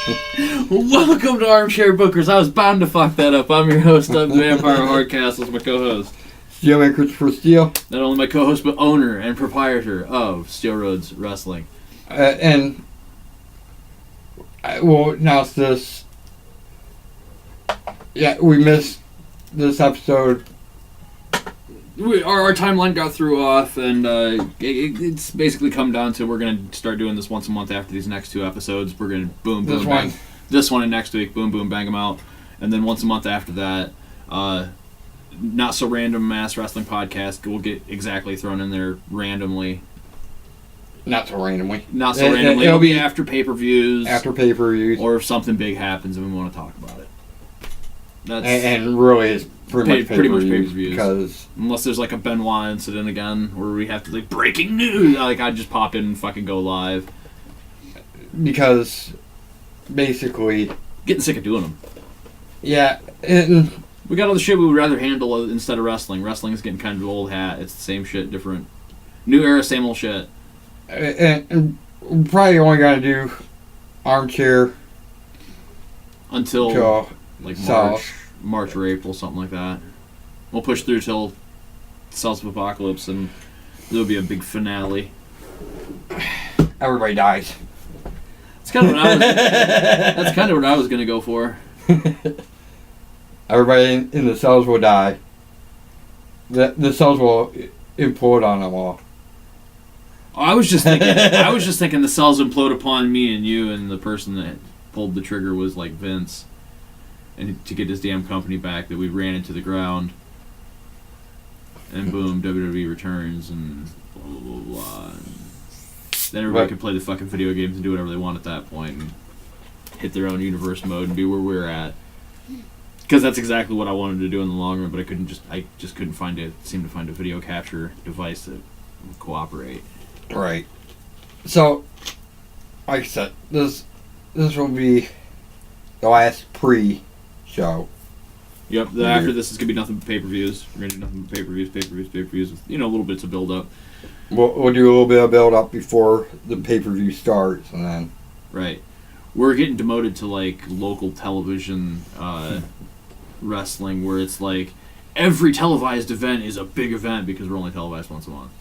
Welcome to Armchair Bookers. I was bound to fuck that up. I'm your host, Doug the Vampire Hardcastle, my co-host. Steele and Christopher Steele. Not only my co-host, but owner and proprietor of Steele-Rhoads Wrestling. And I will announce this. Yeah, we missed this episode. Our timeline got threw off, and it's basically come down to we're going to start doing this once a month after these next two episodes. We're going to boom, bang. This one and next week, boom, bang them out. And then once a month after that, Not So Random Mass Wrestling Podcast will get exactly thrown in there randomly. Not so randomly. It'll be after pay-per-views. After pay-per-views. Or if something big happens and we want to talk about it. And really it's pretty much pay-per-views. Because unless there's like a Benoit incident again where we have to breaking news, I just pop in and fucking go live. Because basically... Getting sick of doing them. Yeah. We got all the shit we would rather handle instead of wrestling. Wrestling is getting kind of old hat. It's the same shit, different. New era, same old shit. And we're probably only going to do Armchair until March or April, something like that. We'll push through till Cells of Apocalypse, and there'll be a big finale. Everybody dies. That's kind of what I was going to go for. Everybody in the cells will die. The cells will implode on them all. I was just thinking the cells implode upon me and you, and the person that pulled the trigger was like Vince, and to get his damn company back, that we ran into the ground, and boom, WWE returns, and blah blah blah blah. And then everybody could play the fucking video games and do whatever they want at that point, and hit their own universe mode and be where we're at. Because that's exactly what I wanted to do in the long run, but I just couldn't seem to find a video capture device that would cooperate. Right. So, like I said, this will be the last pre-show. Yep. After this is gonna be nothing but pay-per-views. We're gonna do nothing but pay-per-views with little bits of build-up. We'll do a little bit of build-up before the pay-per-view starts, and then. Right. We're getting demoted to local television wrestling, where it's every televised event is a big event because we're only televised once a month.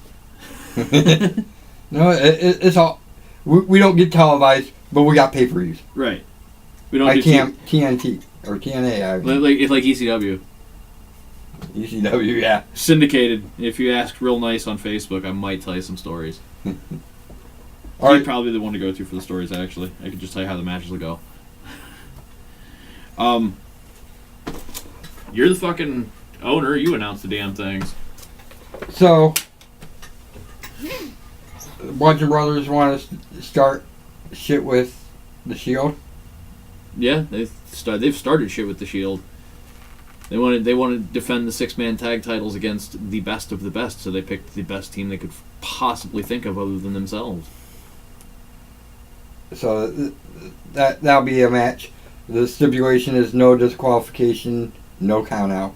No, it's all. We don't get televised, but we got pay-per-views. Right. We don't do TNT or TNA. Like ECW. ECW, yeah. Syndicated. If you ask real nice on Facebook, I might tell you some stories. You're probably the one to go to for the stories, actually. I could just tell you how the matches will go. You're the fucking owner. You announce the damn things. So, Bludgeon Brothers want to start shit with the Shield. Yeah, they've started shit with the Shield. They want to defend the 6-man tag titles against the best of the best, so they picked the best team they could possibly think of other than themselves. So that'll be a match. The stipulation is no disqualification, no count out.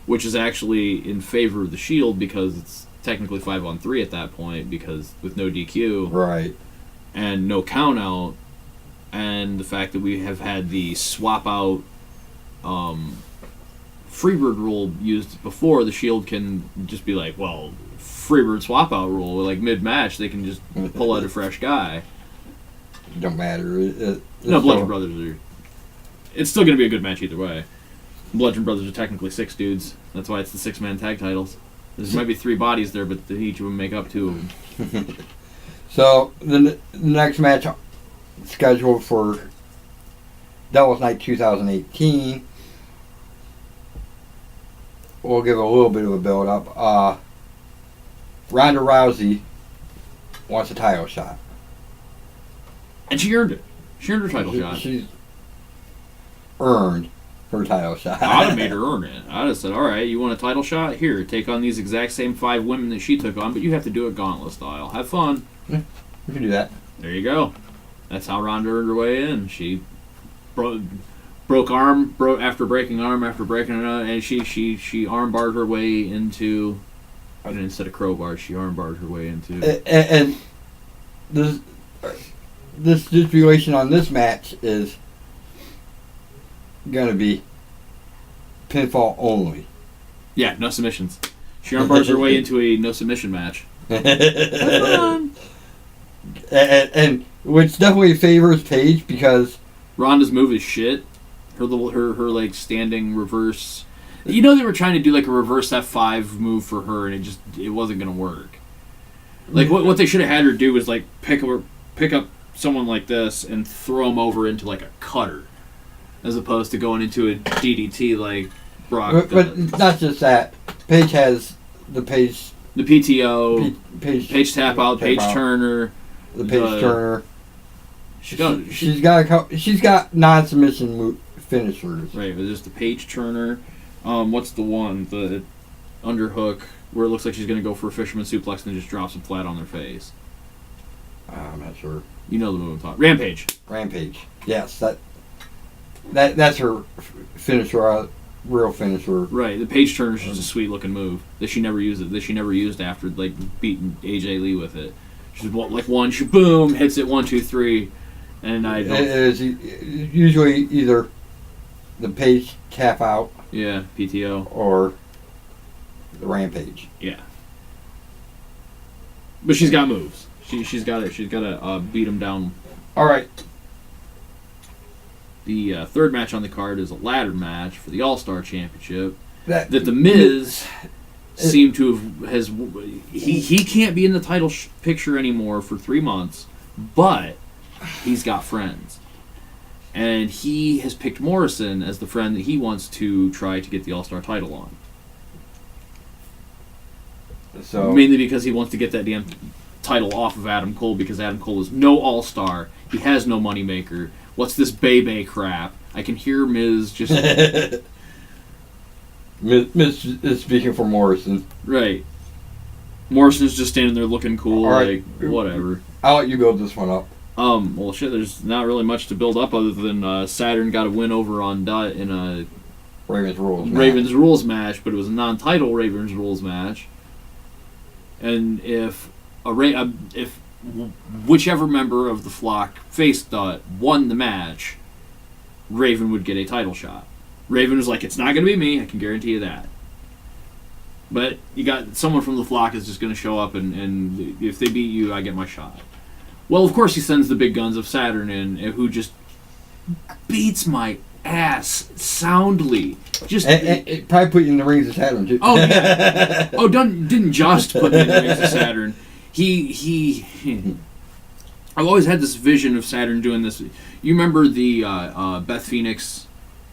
Which is actually in favor of the Shield because it's technically 5-on-3 at that point, because with no DQ. Right. And no count out, and the fact that we have had the swap out Freebird rule used before, the Shield can just be Freebird swap out rule. Mid-match, they can just pull out a fresh guy. Don't matter. Bludgeon Brothers are... It's still going to be a good match either way. Bludgeon Brothers are technically 6 dudes. That's why it's the 6-man tag titles. There might be 3 bodies there, but each of them make up 2 of them. So, the next match scheduled for Devil's Night 2018. We'll give a little bit of a build-up. Ronda Rousey wants a title shot. And she earned it. She earned her title shot. She's earned her title shot. I'd have made her earn it. I'd have said, alright, you want a title shot? Here, take on these exact same 5 women that she took on, but you have to do it gauntlet style. Have fun. Yeah, you can do that. There you go. That's how Ronda earned her way in. She broke arm, after breaking another, and she arm barred her way into, instead of crowbar, she arm barred her way into. And this, this stipulation on this match is gonna be pinfall only. Yeah, no submissions. She armbars her way into a no submission match. Have fun. And which definitely favors Paige because Ronda's move is shit. Her like standing reverse. You know they were trying to do like a reverse F5 move for her, and it wasn't gonna work. Like what they should have had her do was like pick up someone like this and throw him over into like a cutter, as opposed to going into a DDT like Brock. But not just that. Paige has the PTO, Paige tap out, Paige Turner, the Paige Turner. She's got non-submission finishers. Right, but there's the Paige Turner. What's the one? The underhook where it looks like she's going to go for a fisherman suplex and then just drops them flat on their face. I'm not sure. You know the move I'm talking. Rampage. Yes, that's her finisher, real finisher. Right, the Paige Turner is just a sweet looking move that she never used after like beating AJ Lee with it. She's like one, she boom hits it 1, 2, 3, and I don't. It is usually either the Paige tap out. Yeah, PTO or the Rampage. Yeah, but she's got moves. She's got it. She's got to beat him down. All right. The third match on the card is a ladder match for the All-Star Championship. That the Miz seemed to have he can't be in the title picture anymore for 3 months, but he's got friends, and he has picked Morrison as the friend that he wants to try to get the All-Star title on. So mainly because he wants to get that damn title off of Adam Cole, because Adam Cole is no All-Star. He has no moneymaker. What's this Bebe crap? I can hear Miz just... Miz is speaking for Morrison. Right. Morrison's just standing there looking cool, right. Like, whatever. I'll let you build this one up. Well, shit, there's not really much to build up other than Saturn got a win over on Dutt in a... Ravens Rules match, but it was a non-title Ravens Rules match. And if whichever member of the flock faced Dutt won the match, Raven would get a title shot. Raven was like, it's not going to be me, I can guarantee you that. But you got someone from the flock is just going to show up, and if they beat you, I get my shot. Well, of course he sends the big guns of Saturn in, who just beats my ass soundly. Just it probably put you in the rings of Saturn too. Oh yeah. Didn't just put me in the rings of Saturn. I've always had this vision of Saturn doing this. You remember the Beth Phoenix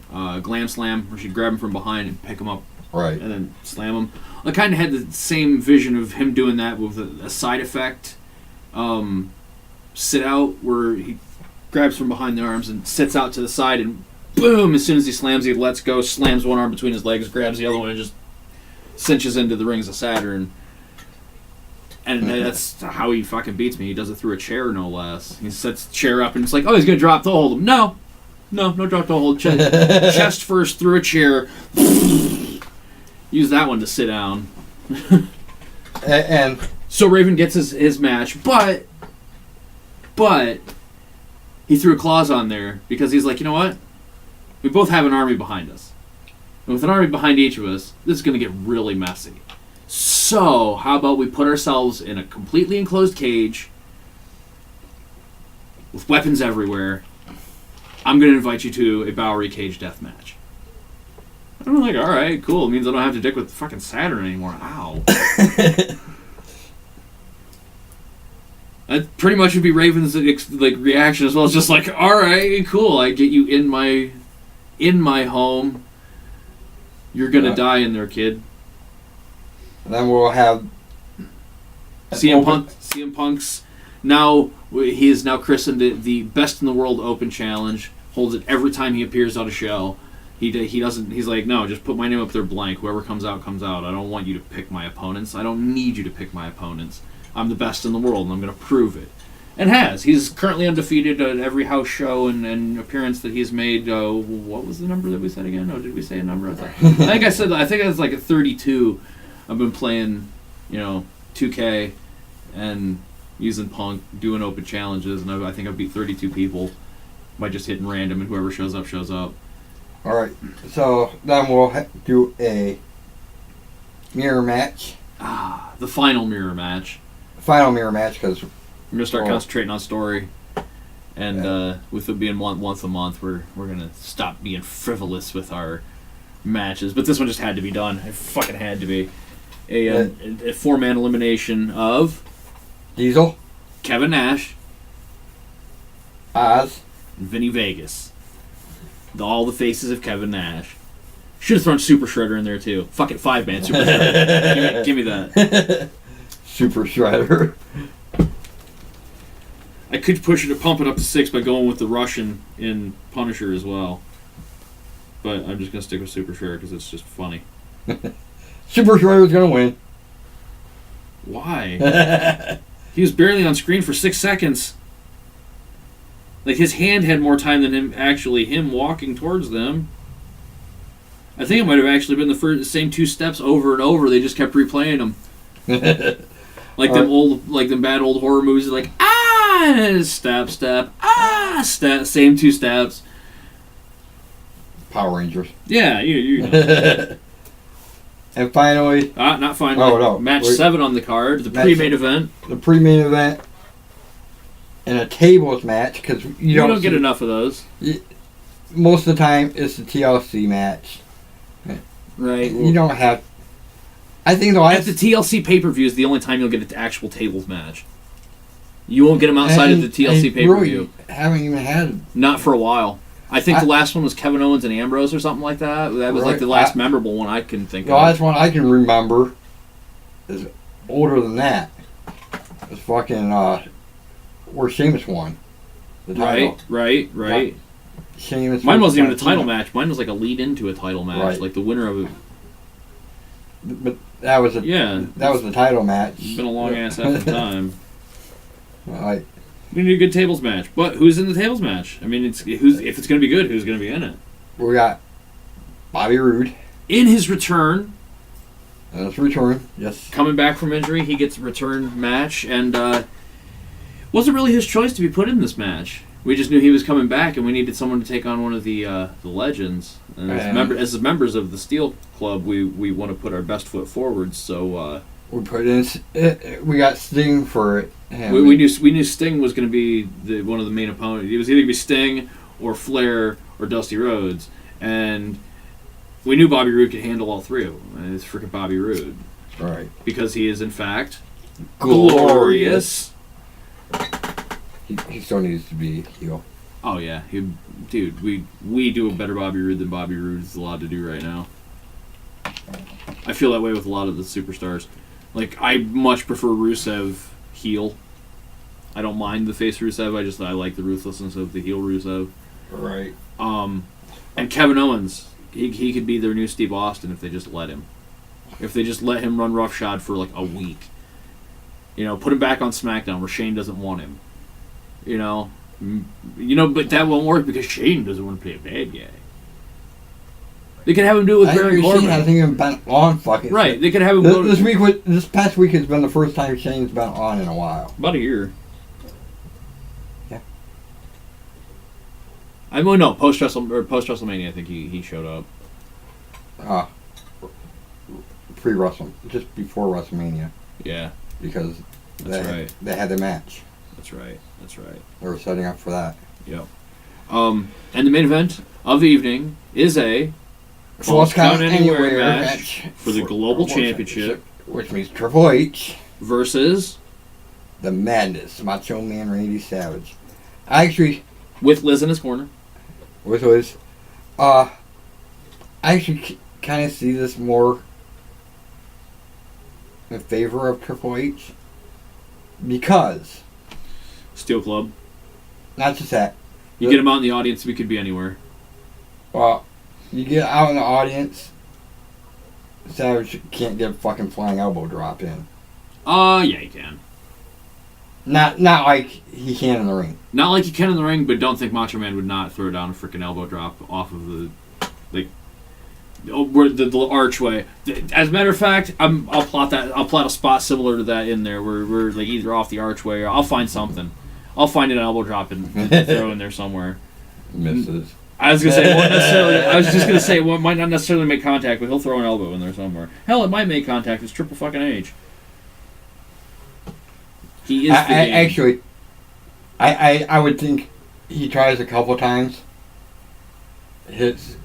Glam Slam, where she'd grab him from behind and pick him up, right, and then slam him. I kind of had the same vision of him doing that with a side effect sit out, where he grabs from behind the arms and sits out to the side, and boom! As soon as he slams, he lets go, slams one arm between his legs, grabs the other one, and just cinches into the rings of Saturn. And that's how he fucking beats me. He does it through a chair, no less. He sets the chair up, and it's like, oh, he's gonna drop the hold him. No drop the hold. Chest first through a chair. Use that one to sit down. And so Raven gets his match, but he threw claws on there because he's like, you know what? We both have an army behind us. And with an army behind each of us, this is going to get really messy. So, how about we put ourselves in a completely enclosed cage with weapons everywhere. I'm going to invite you to a Bowery cage death match. I'm like, all right, cool. It means I don't have to dick with fucking Saturn anymore. Ow. That pretty much would be Raven's reaction as well. It's just like, all right, cool. I get you in my home. You're gonna die in there, kid. And then we'll have CM Punk's now. He is now christened the Best in the World Open Challenge. Holds it every time he appears on a show. He doesn't. He's like, no, just put my name up there blank. Whoever comes out, comes out. I don't want you to pick my opponents. I don't need you to pick my opponents. I'm the best in the world, and I'm going to prove it. And has. He's currently undefeated at every house show and appearance that he's made. What was the number that we said again? Oh, did we say a number? I think it was like a 32. I've been playing, 2K, and using Punk, doing open challenges, and I think I've beat 32 people by just hitting random, and whoever shows up, shows up. Alright, so then we'll do a mirror match. The final mirror match. Final mirror match, because we're going to start concentrating on story. And with it being once a month, we're going to stop being frivolous with our matches. But this one just had to be done. It fucking had to be. A four-man elimination of Diesel, Kevin Nash, Oz, and Vinny Vegas. All the faces of Kevin Nash. Should have thrown Super Shredder in there too. Fuck it, 5-man Super Shredder. Give me that. Super Shredder. I could pump it up to 6 by going with the Russian in Punisher as well. But I'm just going to stick with Super Shredder because it's just funny. Super Shredder's going to win. Why? He was barely on screen for 6 seconds. Like, his hand had more time than him walking towards them. I think it might have actually been the same 2 steps over and over. They just kept replaying them. Like them bad old horror movies, like, step, step, step, same 2 steps. Power Rangers. Yeah, you know. And finally... not finally. Oh, no. Match 7 on the card, the pre-main event. The pre-main event. And a tables match, because you don't get enough of those. Most of the time, it's the TLC match. Right. You don't have... I think the last... At the TLC pay-per-view is the only time you'll get an actual tables match. You won't get them outside of the TLC pay-per-view. Really haven't even had... Not for a while. I think the last one was Kevin Owens and Ambrose or something like that. That was like the last memorable one I can think of. The last one I can remember is older than that. It's fucking... where Sheamus won. The title. Right. Sheamus. Mine wasn't even a title match. Mine was like a lead into a title match. Right. Like the winner of it. But that was that was the title match. It's been a long ass effing time. Right. We need a good tables match. But who's in the tables match? I mean, if it's going to be good, who's going to be in it? We got Bobby Roode. In his return. That's return, yes. Coming back from injury, he gets a return match, and wasn't really his choice to be put in this match. We just knew he was coming back, and we needed someone to take on one of the legends. And as members of the Steel Club, we want to put our best foot forward. So we put in. We got Sting for it. We knew Sting was going to be one of the main opponents. It was either going to be Sting or Flair or Dusty Rhodes, and we knew Bobby Roode could handle all 3 of them. And it's freaking Bobby Roode, right? Because he is in fact glorious. He still needs to be heel. Oh yeah, dude. We do a better Bobby Roode than Bobby Roode is allowed to do right now. I feel that way with a lot of the superstars. Like, I much prefer Rusev heel. I don't mind the face Rusev. I like the ruthlessness of the heel Rusev. Right. And Kevin Owens, he could be their new Steve Austin if they just let him. If they just let him run roughshod for like a week. Put him back on SmackDown where Shane doesn't want him. But that won't work because Shane doesn't want to play a bad guy. They could have him do it with Baron Corbin. Shane hasn't even been on fucking. Right, they could have him go this past week has been the first time Shane's been on in a while. About a year. Yeah. Post WrestleMania, I think he showed up. Pre-Wrestle, just before WrestleMania. Yeah. Because they had the match. That's right. They were setting up for that. Yep. And the main event of the evening is a Falls Count Anywhere match for the Global Championship. Which means Triple H versus the Madness, Macho Man Randy Savage. With Liz in his corner. With Liz. I actually kind of see this more in favor of Triple H. Because Steel Club. Not just that. You get him out in the audience, we could be anywhere. Well, you get out in the audience, Savage can't get a fucking flying elbow drop in. Yeah, he can. Not like he can in the ring. Not like he can in the ring, but don't think Macho Man would not throw down a freaking elbow drop off of the... Like, Where the archway. As a matter of fact, I'll plot a spot similar to that in there where we're like either off the archway or I'll find something. I'll find an elbow drop and throw in there somewhere. Misses. I was just gonna say it might not necessarily make contact, but he'll throw an elbow in there somewhere. Hell, it might make contact. It's triple fucking H. He is the game. Actually, I would think he tries a couple times, hits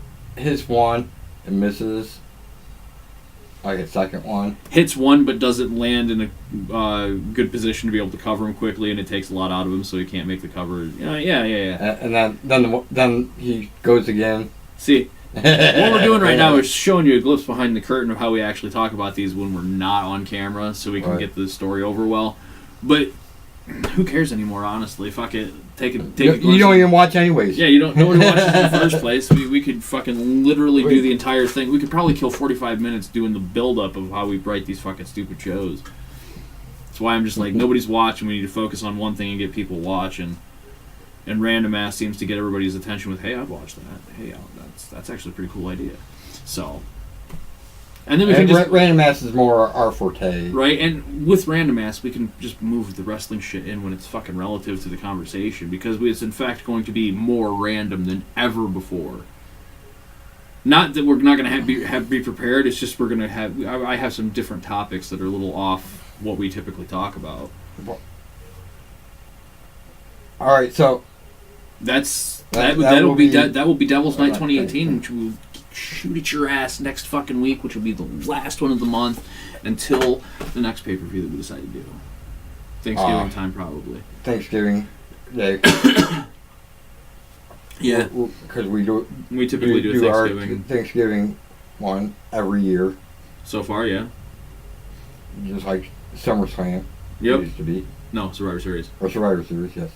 one and misses like a second one. Hits one but doesn't land in a good position to be able to cover him quickly, and it takes a lot out of him, so he can't make the cover. Yeah. And then he goes again. See, what we're doing right now is showing you a glimpse behind the curtain of how we actually talk about these when we're not on camera, so we can get the story over well. But who cares anymore, honestly? Fuck it. Take a You don't even watch anyways. Yeah, you don't. Nobody watches in the first place. We could fucking literally do the entire thing. We could probably kill 45 minutes doing the build-up of how we write these fucking stupid shows. That's why I'm just like, nobody's watching. We need to focus on one thing and get people watching. And Random Ass seems to get everybody's attention with, hey, I've watched that. Hey, that's actually a pretty cool idea. So... And then we can just... Random Ass is more our forte. Right, and with Random Ass, we can just move the wrestling shit in when it's fucking relative to the conversation, because it's in fact going to be more random than ever before. Not that we're not going to be prepared, it's just we're going to have... I have some different topics that are a little off what we typically talk about. Alright, so... That will be Devil's Night 2018, which will shoot at your ass next fucking week, which will be the last one of the month until the next pay-per-view that we decide to do. Thanksgiving time, probably. Thanksgiving Day. Yeah. Because we typically do Thanksgiving. Our Thanksgiving one every year. So far, yeah. Just like SummerSlam. Yep. Used to be. No, Survivor Series. Or Survivor Series, yes.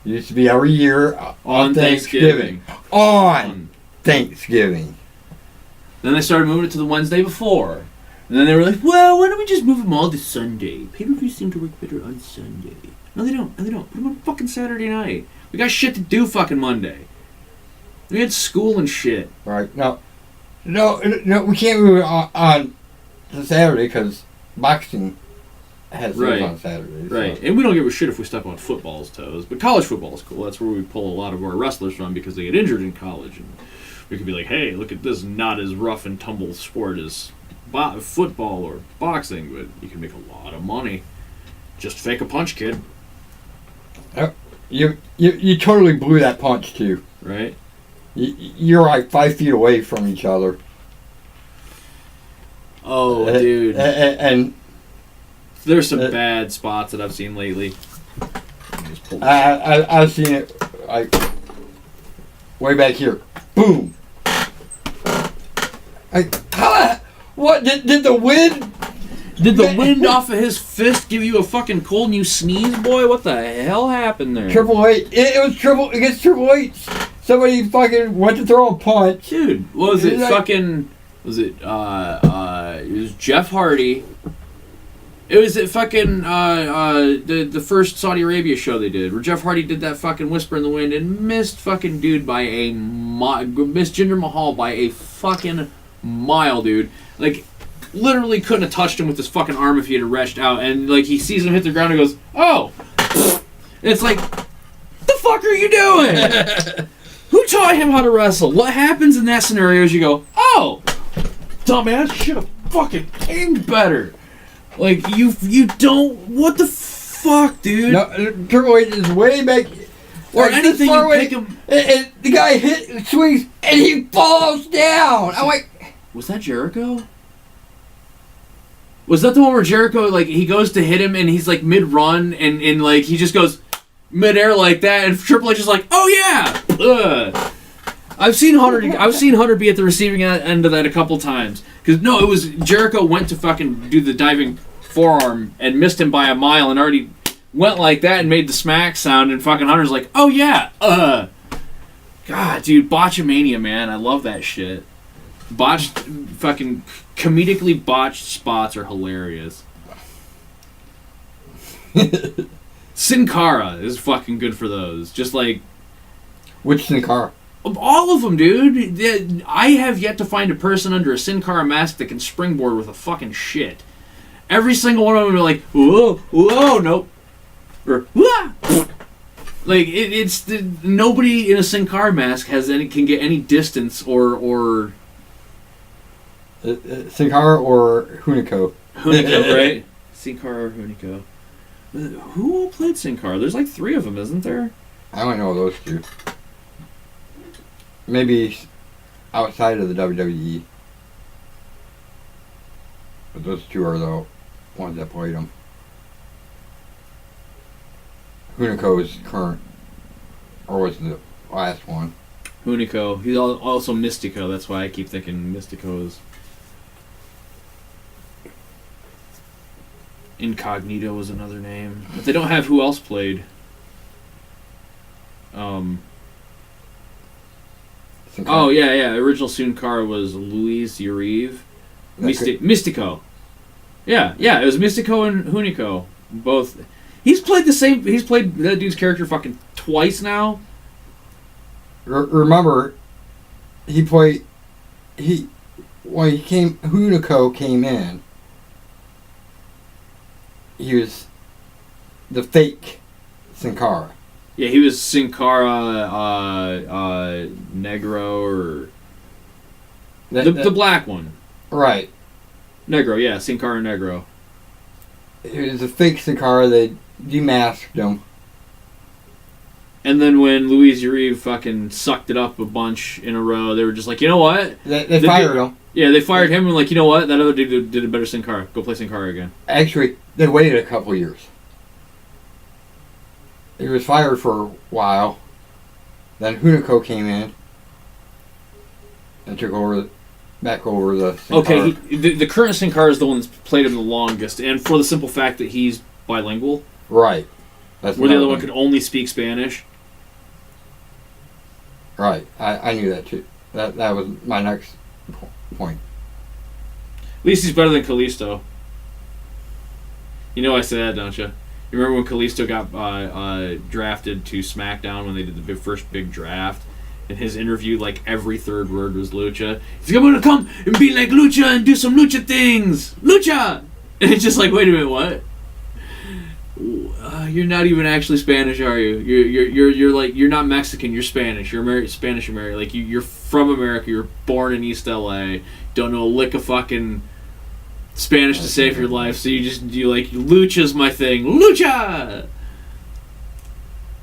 It used to be every year on Thanksgiving. On Thanksgiving. Then they started moving it to the Wednesday before. And then they were like, well, why don't we just move them all to Sunday? Pay-per-views seem to work better on Sunday. No, they don't. Put them on fucking Saturday night. We got shit to do fucking Monday. We had school and shit. Right. No, we can't move it on to Saturday because boxing has things on Saturdays. Right. So. And we don't give a shit if we step on football's toes. But college football is cool. That's where we pull a lot of our wrestlers from because they get injured in college. And we could be like, hey, look at this not as rough and tumble sport as football or boxing, but you can make a lot of money. Just fake a punch, kid. You totally blew that punch, too. Right? You're like 5 feet away from each other. Oh, dude. And there's some bad spots that I've seen lately. I've seen it like way back here. Boom. What did the wind? Did the wind off of his fist give you a fucking cold and you sneeze, boy? What the hell happened there? Triple H. It was against Triple H. Somebody fucking went to throw a punch. Dude, it was Jeff Hardy. It was at fucking the first Saudi Arabia show they did, where Jeff Hardy did that fucking Whisper in the Wind and missed fucking dude by missed Jinder Mahal by a fucking mile, dude. Like, literally couldn't have touched him with his fucking arm if he had rushed out. And like he sees him hit the ground and goes, "Oh!" And it's like, the fuck are you doing? Who taught him how to wrestle? What happens in that scenario is you go, "Oh, dumbass, should have fucking aimed better." Like, you don't... What the fuck, dude? No, Triple H is way back... Or like anything, you pick him... And the guy swings, and he falls down! I'm like... Was that Jericho? Was that the one where Jericho, like, he goes to hit him, and he's, like, mid-run, and like, he just goes mid-air like that, and Triple H is like, oh, yeah! Ugh. I've seen Hunter be at the receiving end of that a couple times. Because, no, it was Jericho went to fucking do the diving forearm and missed him by a mile and already went like that and made the smack sound, and fucking Hunter's like, oh, yeah, God, dude, Botchamania, man. I love that shit. Fucking comedically botched spots are hilarious. Sin Cara is fucking good for those. Just like... Which Sin Cara? All of them, dude. I have yet to find a person under a Sin Cara mask that can springboard with a fucking shit. Every single one of them are like, whoa, whoa, nope. Or, wah! Like, nobody in a Sin Cara mask can get any distance or Sin Cara or Hunico. Hunico, right? Sin Cara or Hunico. Who all played Sin Cara? There's like 3 of them, isn't there? I only know those 2. Maybe outside of the WWE. But those 2 are the ones that played them. Hunico is current. Or was the last one. Hunico. He's also Mystico. That's why I keep thinking Mystico is... Incognito was another name. But they don't have who else played. Oh, yeah. Original Sin Cara was Luis Uribe. Mystico. Yeah, it was Mystico and Hunico. Both. He's played that dude's character fucking twice now. Remember, when Hunico came in, he was the fake Sin Cara. Yeah, he was Sin Cara Negro or the black one. Right. Negro, yeah, Sin Cara Negro. It was a fake Sin Cara. They demasked him. And then when Luis Uribe fucking sucked it up a bunch in a row, they were just like, you know what? They fired him. Yeah, they fired him and like, you know what? That other dude did a better Sin Cara. Go play Sin Cara again. Actually, they waited a couple years. He was fired for a while. Then Hunico came in and took back over the Sin Cara. The current Sin Cara is the one that's played him the longest, and for the simple fact that he's bilingual. Right. That's where the other one could only speak Spanish. Right. I knew that too. That was my next point. At least he's better than Kalisto. You know I say that, don't you? You remember when Kalisto got drafted to SmackDown when they did the first big draft? In his interview, like, every third word was Lucha. He's like, I'm gonna come and be like Lucha and do some Lucha things! Lucha! And it's just like, wait a minute, what? You're not even actually Spanish, are you? You're like, you're not Mexican, you're Spanish. You're Spanish American. Like, you're from America, you're born in East LA, don't know a lick of fucking Spanish to save your life, so you like, Lucha's my thing. Lucha!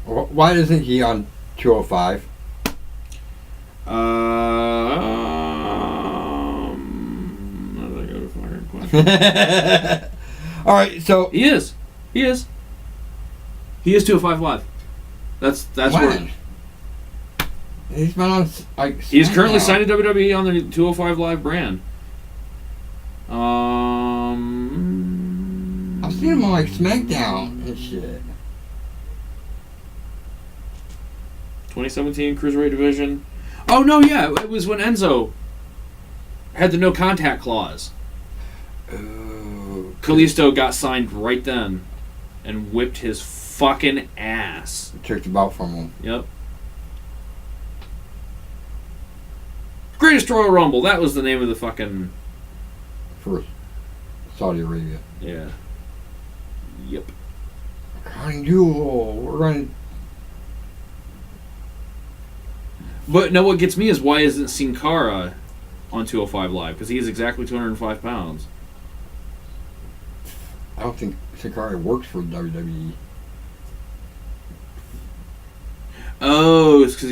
Why isn't he on 205? How did I go to fucking question? Alright, so... He is 205 Live. That's where... He's been on, like... He's currently signed to WWE on the 205 Live brand. I've seen him on, like, SmackDown and shit. 2017 Cruiserweight Division. Oh, no, yeah. It was when Enzo had the no contact clause. Oh. Kalisto got signed right then and whipped his fucking ass. Took the belt from him. Yep. Greatest Royal Rumble. That was the name of the fucking... For Saudi Arabia. Yeah. Yep. Running duel. We're running... But now what gets me is why isn't Sin Cara on 205 Live? Because he is exactly 205 pounds. I don't think Sin Cara works for WWE. Oh, it's because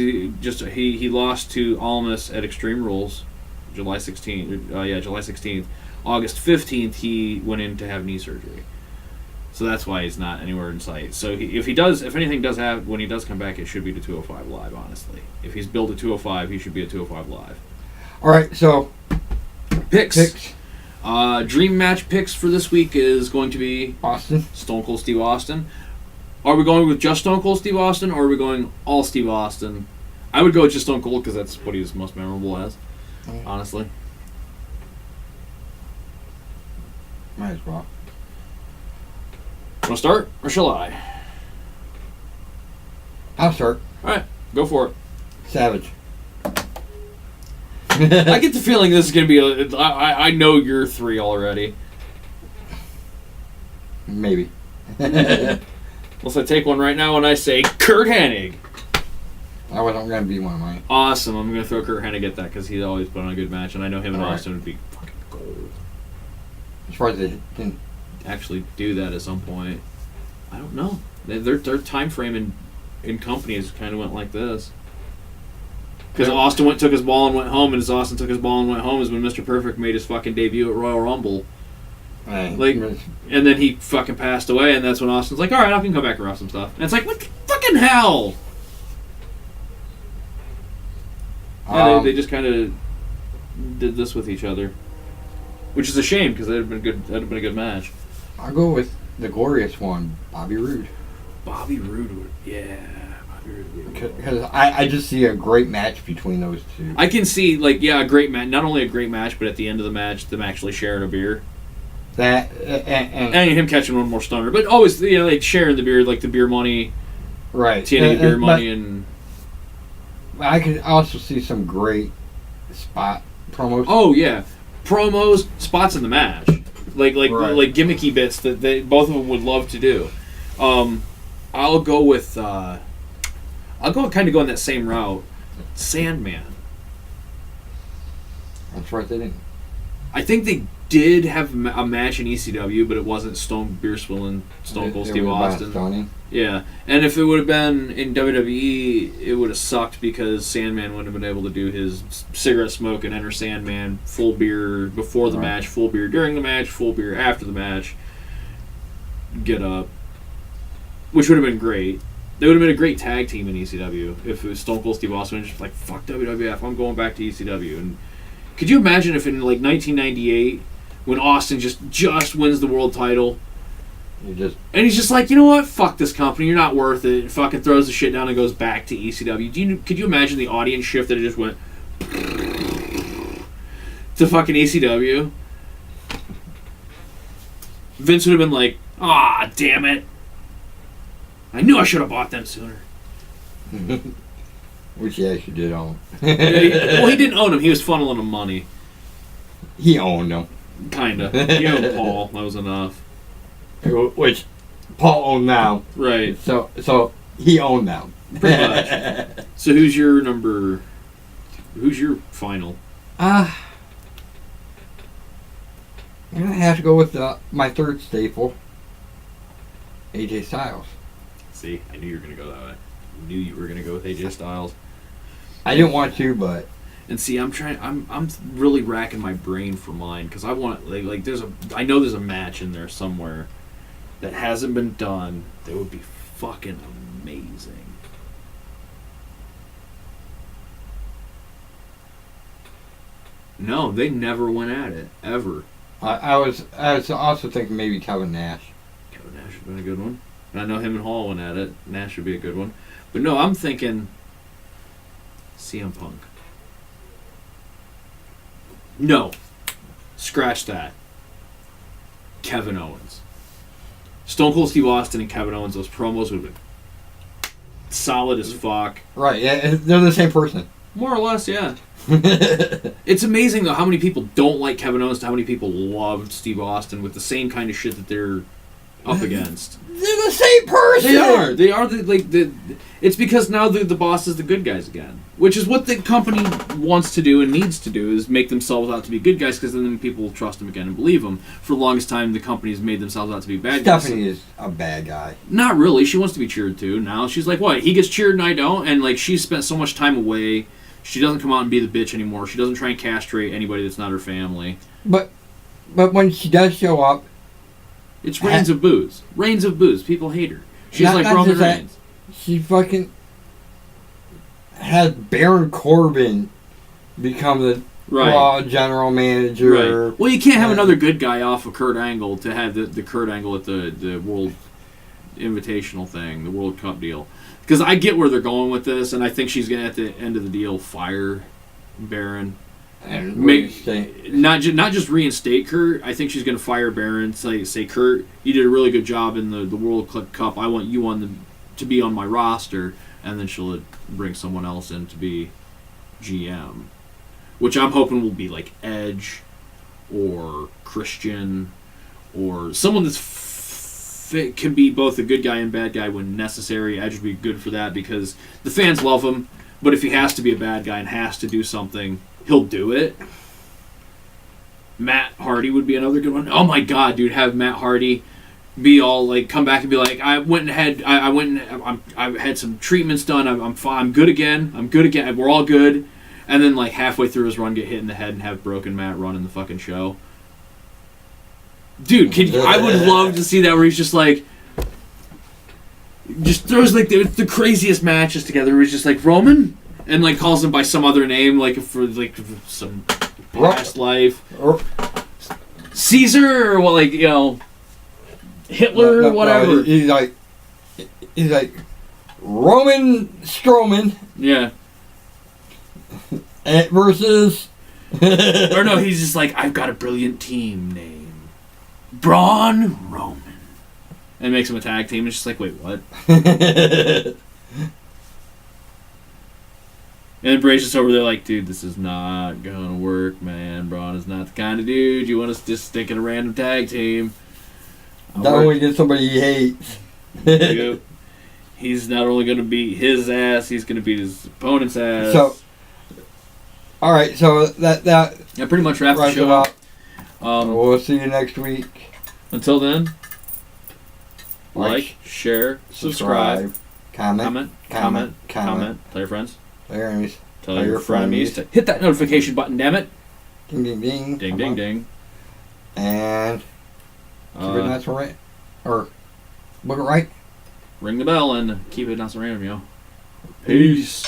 he lost to Almas at Extreme Rules, July 16th. July 16th. August 15th, he went in to have knee surgery. So that's why he's not anywhere in sight. So if anything does have, when he does come back, it should be to 205 Live, honestly. If he's billed at 205, he should be at 205 Live. Alright, so... Picks. Dream match picks for this week is going to be... Austin. Stone Cold Steve Austin. Are we going with just Stone Cold Steve Austin, or are we going all Steve Austin? I would go with just Stone Cold, because that's what he's most memorable as, honestly. Might as well. Want to start, or shall I? I'll start. Alright, go for it. Savage. I get the feeling this is going to be... I know you're 3 already. Maybe. Unless I take one right now and I say Kurt Hennig. I wasn't going to be one of mine. Awesome. I'm going to throw Kurt Hennig at that because he's always put on a good match, and I know him and All right. Austin would be fucking gold. As far as they didn't... Actually do that at some point. I don't know. Their time frame in companies kind of went like this. Because Austin took his ball and went home, and as Austin took his ball and went home is when Mr. Perfect made his fucking debut at Royal Rumble. Like, and then he fucking passed away, and that's when Austin's like, alright, I can come back and rough some stuff. And it's like, what the fucking hell? Yeah, they just kind of did this with each other. Which is a shame, because that'd have been a good match. I'll go with the glorious one, Bobby Roode. Bobby Roode would, yeah. Bobby Roode would be Because I just see a great match between those two. I can see, like, yeah, a great match. Not only a great match, but at the end of the match, them actually sharing a beer. That And him catching one more stunner. But always, you know, like, sharing the beer, like the beer money. right. TNA beer money and... I could also see some great spot promos. Oh, yeah. Promos, spots in the match. Like Right. like gimmicky bits that both of them would love to do. I'll go with... I'll kind of go on that same route. Sandman. That's right, they didn't. I think they did have a match in ECW, but it wasn't Stone Beerswill and Stone Cold Steve Austin. Yeah, and if it would have been in WWE, it would have sucked because Sandman wouldn't have been able to do his cigarette smoke and enter Sandman full beer before the match, full beer during the match, full beer after the match. Get up, which would have been great. They would have been a great tag team in ECW if it was Stone Cold Steve Austin just like, fuck WWF, I'm going back to ECW. And could you imagine if in like 1998, when Austin just wins the world title, and he's just like, you know what, fuck this company, you're not worth it, and fucking throws the shit down and goes back to ECW. Could you imagine the audience shift that it just went to fucking ECW? Vince would have been like, ah, damn it. I knew I should have bought them sooner. Which he actually did own. Well, he didn't own them. He was funneling them money. He owned them. Kinda. He owned Paul. That was enough. Which Paul owned now. Right. So he owned them. Pretty much. So who's your final? I'm going to have to go with my third staple, AJ Styles. See, I knew you were going to go that way. I knew you were going to go with AJ Styles. I didn't want to, but... And see, I'm really racking my brain for mine, because I want, I know there's a match in there somewhere that hasn't been done that would be fucking amazing. No, they never went at it, ever. I was also thinking maybe Kevin Nash. Kevin Nash would have been a good one. And I know him and Hall went at it. Nash would be a good one. But no, I'm thinking CM Punk. No. Scratch that. Kevin Owens. Stone Cold Steve Austin and Kevin Owens, those promos would have been solid as fuck. Right, yeah, they're the same person. More or less, yeah. It's amazing, though, how many people don't like Kevin Owens and how many people loved Steve Austin with the same kind of shit that they're up against. They're the same person! They are. It's because now the boss is the good guys again. Which is what the company wants to do and needs to do, is make themselves out to be good guys, because then people will trust them again and believe them. For the longest time, the company's made themselves out to be bad guys. Stephanie is a bad guy. Not really. She wants to be cheered too. Now she's like, what? He gets cheered and I don't? And like, she's spent so much time away. She doesn't come out and be the bitch anymore. She doesn't try and castrate anybody that's not her family. But when she does show up... It's reigns of booze. Reigns of booze. People hate her. She's like Roman Reigns. She fucking had Baron Corbin become the Raw general manager. Right. Well, you can't have another good guy off of Kurt Angle to have the Kurt Angle at the World Invitational thing, the World Cup deal. Because I get where they're going with this, and I think she's going to, at the end of the deal, fire Baron. And not just reinstate Kurt. I think she's going to fire Baron. Say, Kurt, you did a really good job in the World Cup. I want you to be on my roster, and then she'll bring someone else in to be GM. which I'm hoping will be like Edge or Christian or someone that's can be both a good guy and bad guy when necessary. Edge would be good for that because the fans love him, but if he has to be a bad guy and has to do something, he'll do it. Matt Hardy would be another good one. Oh my god, dude, have Matt Hardy be all like, come back and be like, I had some treatments done. I'm fine. I'm good again. We're all good. And then like halfway through his run, get hit in the head and have broken Matt running the fucking show. Dude, I would love to see that where he's just like, just throws like the craziest matches together. Where he's just like Roman and like calls him by some other name, like for like some past life, Caesar or what, like Hitler or whatever. No, he's like Roman Strowman. Yeah. Versus. Or no, he's just like, I've got a brilliant team name. Braun Roman. And makes him a tag team. It's just like, wait, what? And then Bray's just over there like, dude, this is not gonna work, man. Braun is not the kind of dude you want to just stick in a random tag team. Not only get somebody he hates. He's not only gonna beat his ass, he's gonna beat his opponent's ass. So, all right, so that pretty much wraps the show up. We'll see you next week. Until then, like, share, subscribe, comment. Tell your friends. Tell your enemies. Tell your frenemies to hit that notification button, damn it. Ding, ding, ding. Ding, ding, ding. And keep it nice and right. Or look it right. Ring the bell and keep it nice and random, yo. Peace.